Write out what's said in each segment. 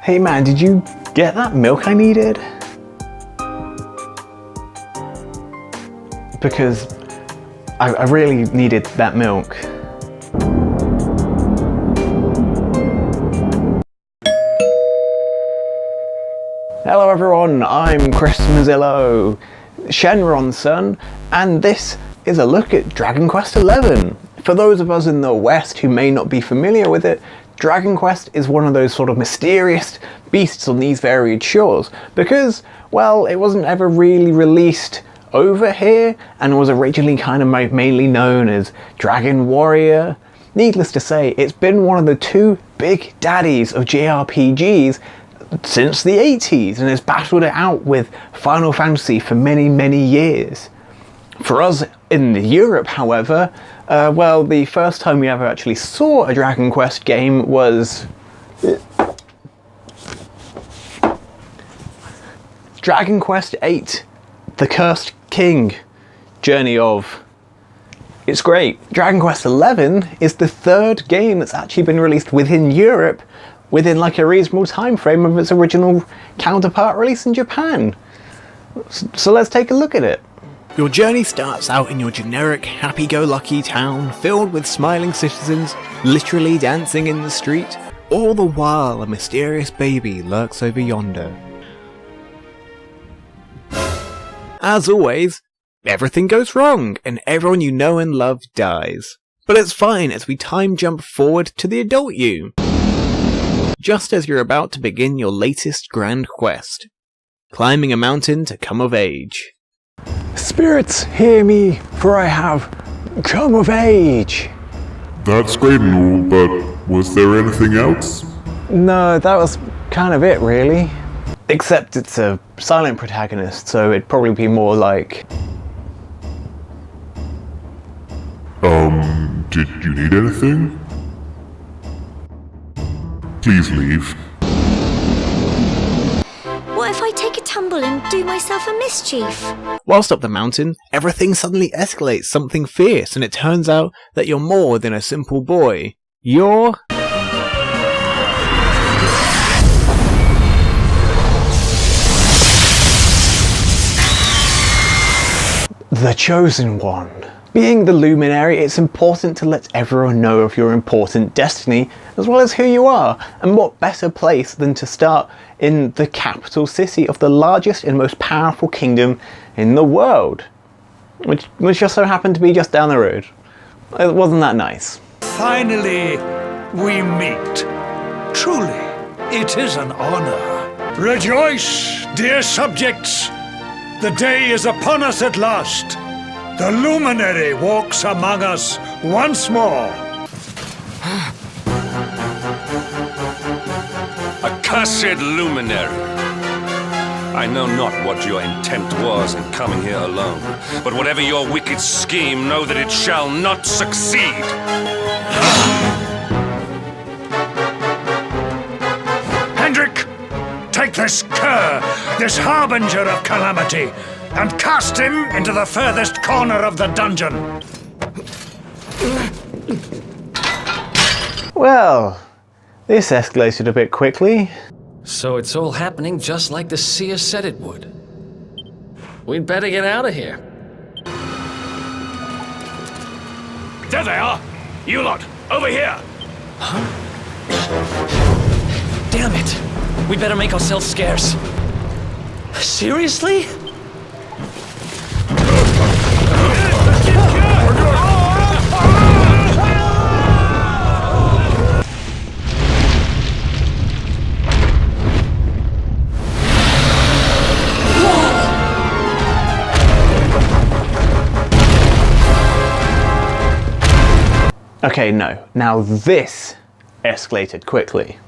Hey man, did you get that milk I needed? Because I really needed that milk. Hello everyone, I'm Chris Mazzillo, Shenron's son, and this is a look at Dragon Quest XI. For those of us in the West who may not be familiar with it, Dragon Quest is one of those sort of mysterious beasts on these varied shores, because, well, it wasn't ever really released over here, and was originally kind of mainly known as Dragon Warrior. Needless to say, it's been one of the two big daddies of JRPGs since the 80s, and has battled it out with Final Fantasy for many years. For us in Europe, however, well, the first time we ever actually saw a Dragon Quest game was Dragon Quest VIII, The Cursed King, Journey of. It's great. Dragon Quest XI is the third game that's actually been released within Europe within like a reasonable time frame of its original counterpart release in Japan. So let's take a look at it. Your journey starts out in your generic happy-go-lucky town filled with smiling citizens literally dancing in the street, all the while a mysterious baby lurks over yonder. As always, everything goes wrong and everyone you know and love dies. But it's fine as we time jump forward to the adult you, just as you're about to begin your latest grand quest, climbing a mountain to come of age. Spirits, hear me, for I have come of age. That's great and all, but was there anything else? No, that was kind of it, really. Except it's a silent protagonist, so it'd probably be more like... Did you need anything? Please leave. What if I take a tumble and do myself a mischief? Whilst up the mountain, everything suddenly escalates something fierce, and it turns out that you're more than a simple boy. You're... the Chosen One. Being the luminary, it's important to let everyone know of your important destiny, as well as who you are, and what better place than to start in the capital city of the largest and most powerful kingdom in the world, which just so happened to be just down the road. It wasn't that nice. Finally, we meet. Truly, it is an honor. Rejoice, dear subjects! The day is upon us at last. The luminary walks among us once more. Accursed luminary! I know not what your intent was in coming here alone, but whatever your wicked scheme, know that it shall not succeed! Hendrik, take this cur, this harbinger of calamity, and cast him into the furthest corner of the dungeon. Well, this escalated a bit quickly. So it's all happening just like the seer said it would. We'd better get out of here. There they are! You lot, over here! Huh? Damn it! We'd better make ourselves scarce. Seriously? Okay, no. Now this escalated quickly.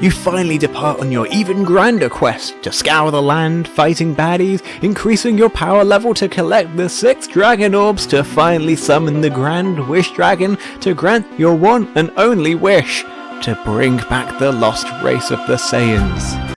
You finally depart on your even grander quest to scour the land, fighting baddies, increasing your power level to collect the 6 dragon orbs to finally summon the Grand Wish Dragon to grant your one and only wish, to bring back the lost race of the Saiyans.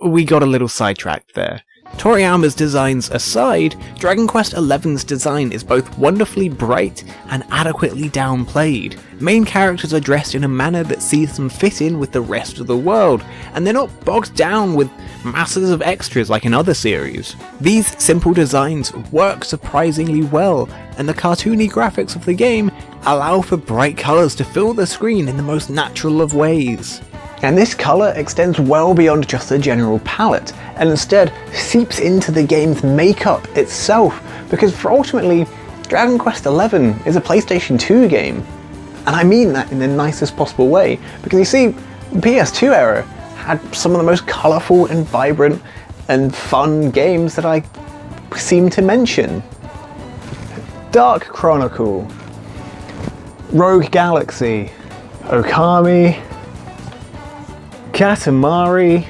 We got a little sidetracked there. Toriyama's designs aside, Dragon Quest XI's design is both wonderfully bright and adequately downplayed. Main characters are dressed in a manner that sees them fit in with the rest of the world, and they're not bogged down with masses of extras like in other series. These simple designs work surprisingly well, and the cartoony graphics of the game allow for bright colours to fill the screen in the most natural of ways. And this colour extends well beyond just the general palette, and instead seeps into the game's makeup itself, because for ultimately, Dragon Quest XI is a PlayStation 2 game. And I mean that in the nicest possible way, because you see, the PS2 era had some of the most colourful and vibrant and fun games that I seem to mention. Dark Chronicle, Rogue Galaxy, Okami, Katamari,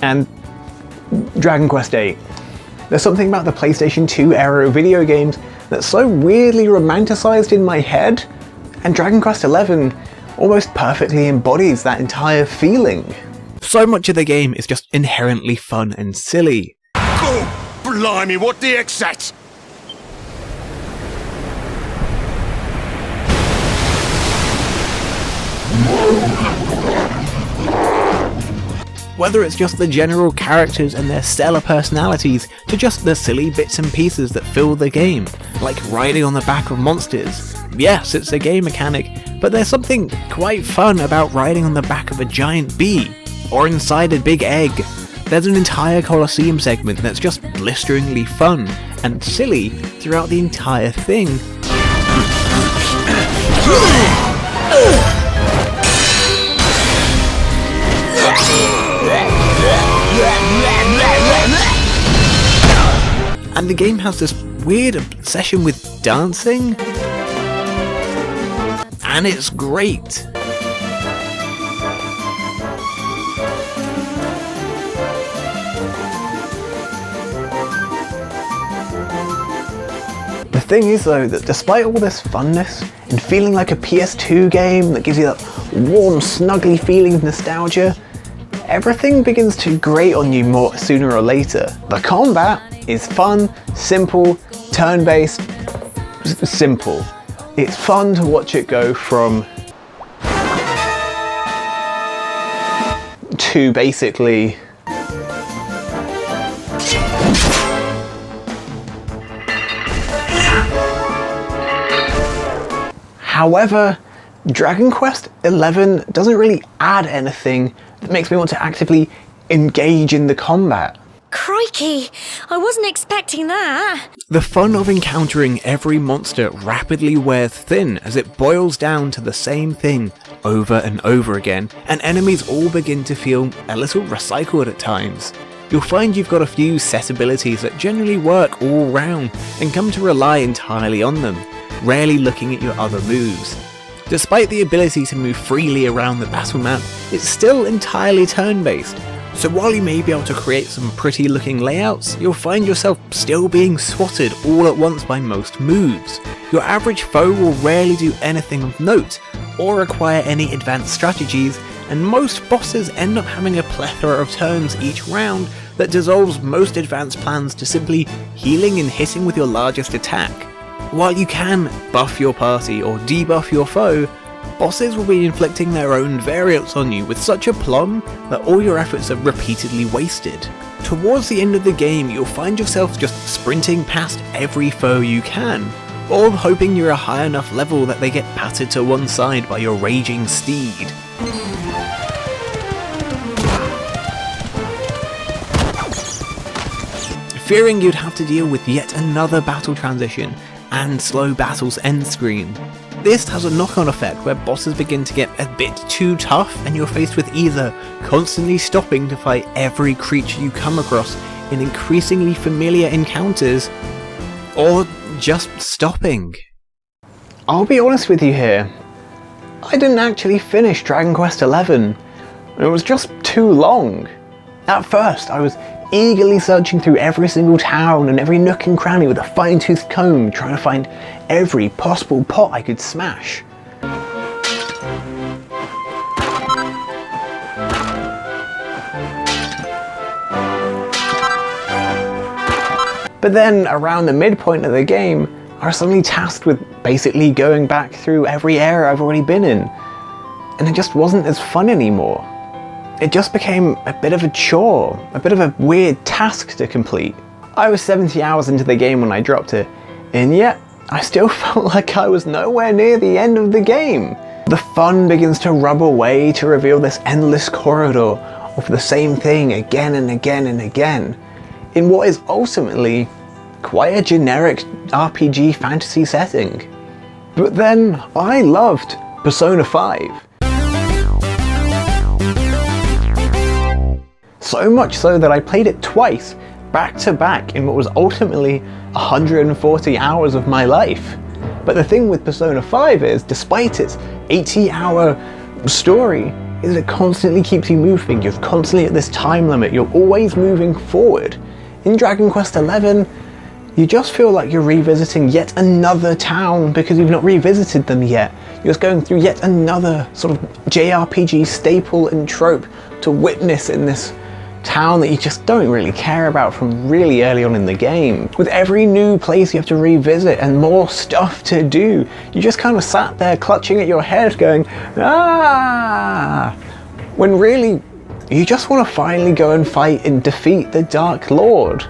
and Dragon Quest VIII. There's something about the PlayStation 2 era video games that's so weirdly romanticized in my head, and Dragon Quest XI almost perfectly embodies that entire feeling. So much of the game is just inherently fun and silly. Oh, blimey, what the heck's that? Whether it's just the general characters and their stellar personalities, to just the silly bits and pieces that fill the game, like riding on the back of monsters. Yes, it's a game mechanic, but there's something quite fun about riding on the back of a giant bee, or inside a big egg. There's an entire Colosseum segment that's just blisteringly fun and silly throughout the entire thing. And the game has this weird obsession with dancing, and it's great. The thing is though, that despite all this funness and feeling like a PS2 game that gives you that warm, snuggly feeling of nostalgia, everything begins to grate on you more sooner or later. The combat is fun, simple, turn-based, simple. It's fun to watch it go from to basically However, Dragon Quest XI doesn't really add anything that makes me want to actively engage in the combat. Crikey, I wasn't expecting that. The fun of encountering every monster rapidly wears thin as it boils down to the same thing over and over again, and enemies all begin to feel a little recycled at times. You'll find you've got a few set abilities that generally work all round and come to rely entirely on them, rarely looking at your other moves. Despite the ability to move freely around the battle map, it's still entirely turn-based, so while you may be able to create some pretty looking layouts, you'll find yourself still being swatted all at once by most moves. Your average foe will rarely do anything of note, or require any advanced strategies, and most bosses end up having a plethora of turns each round that dissolves most advanced plans to simply healing and hitting with your largest attack. While you can buff your party or debuff your foe, bosses will be inflicting their own variants on you with such aplomb that all your efforts are repeatedly wasted. Towards the end of the game, you'll find yourself just sprinting past every foe you can, or hoping you're a high enough level that they get patted to one side by your raging steed. Fearing you'd have to deal with yet another battle transition and slow battle's end screen. This has a knock-on effect where bosses begin to get a bit too tough and you're faced with either constantly stopping to fight every creature you come across in increasingly familiar encounters, or just stopping. I'll be honest with you here, I didn't actually finish Dragon Quest XI. It was just too long. At first I was eagerly searching through every single town and every nook and cranny with a fine-toothed comb, trying to find every possible pot I could smash. But then around the midpoint of the game, I was suddenly tasked with basically going back through every area I've already been in. And it just wasn't as fun anymore. It just became a bit of a chore, a bit of a weird task to complete. I was 70 hours into the game when I dropped it, and yet I still felt like I was nowhere near the end of the game. The fun begins to rub away to reveal this endless corridor of the same thing again and again and again, in what is ultimately quite a generic RPG fantasy setting. But then I loved Persona 5. So much so that I played it twice, back to back, in what was ultimately 140 hours of my life. But the thing with Persona 5 is, despite its 80-hour story, is it constantly keeps you moving. You're constantly at this time limit. You're always moving forward. In Dragon Quest XI, you just feel like you're revisiting yet another town because you've not revisited them yet. You're just going through yet another sort of JRPG staple and trope to witness in this town that you just don't really care about from really early on in the game. With every new place you have to revisit and more stuff to do, you just kind of sat there clutching at your head going, ah, when really you just want to finally go and fight and defeat the Dark Lord.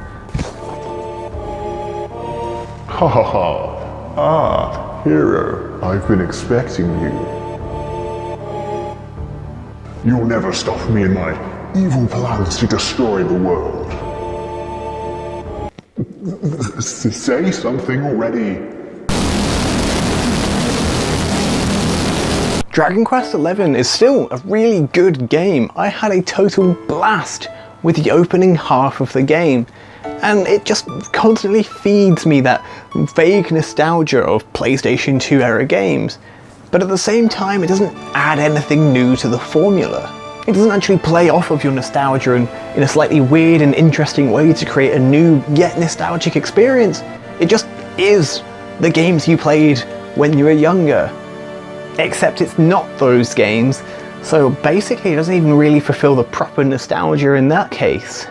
Ha ha ha. Ah, hero, I've been expecting you. You'll never stop me in my evil plans to destroy the world. Say something already. Dragon Quest XI is still a really good game. I had a total blast with the opening half of the game, and it just constantly feeds me that vague nostalgia of PlayStation 2 era games. But at the same time, it doesn't add anything new to the formula. It doesn't actually play off of your nostalgia in a slightly weird and interesting way to create a new yet nostalgic experience. It just is the games you played when you were younger. Except it's not those games, so basically it doesn't even really fulfill the proper nostalgia in that case.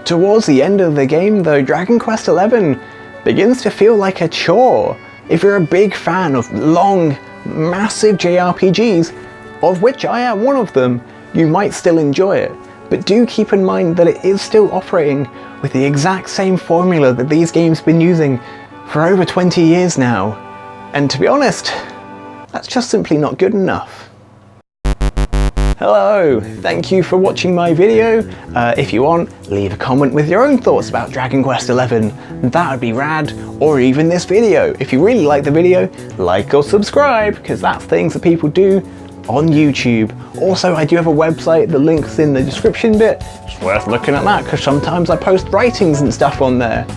Towards the end of the game though, Dragon Quest XI begins to feel like a chore. If you're a big fan of long, massive JRPGs, of which I am one of them, you might still enjoy it, but do keep in mind that it is still operating with the exact same formula that these games have been using for over 20 years now. And to be honest, that's just simply not good enough. Hello, thank you for watching my video. If you want, leave a comment with your own thoughts about Dragon Quest XI, that would be rad, or even this video. If you really like the video, like or subscribe, because that's things that people do on YouTube. Also, I do have a website, the link's in the description bit. It's worth looking at that because sometimes I post writings and stuff on there.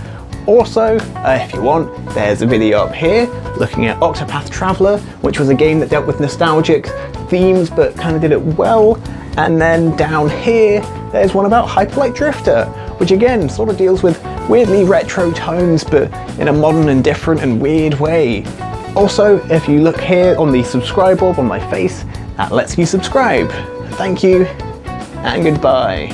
Also, if you want, there's a video up here looking at Octopath Traveler, which was a game that dealt with nostalgic themes but kind of did it well. And then down here, there's one about Hyperlight Drifter, which again sort of deals with weirdly retro tones but in a modern and different and weird way. Also, if you look here on the subscribe orb on my face, that lets you subscribe. Thank you, and goodbye.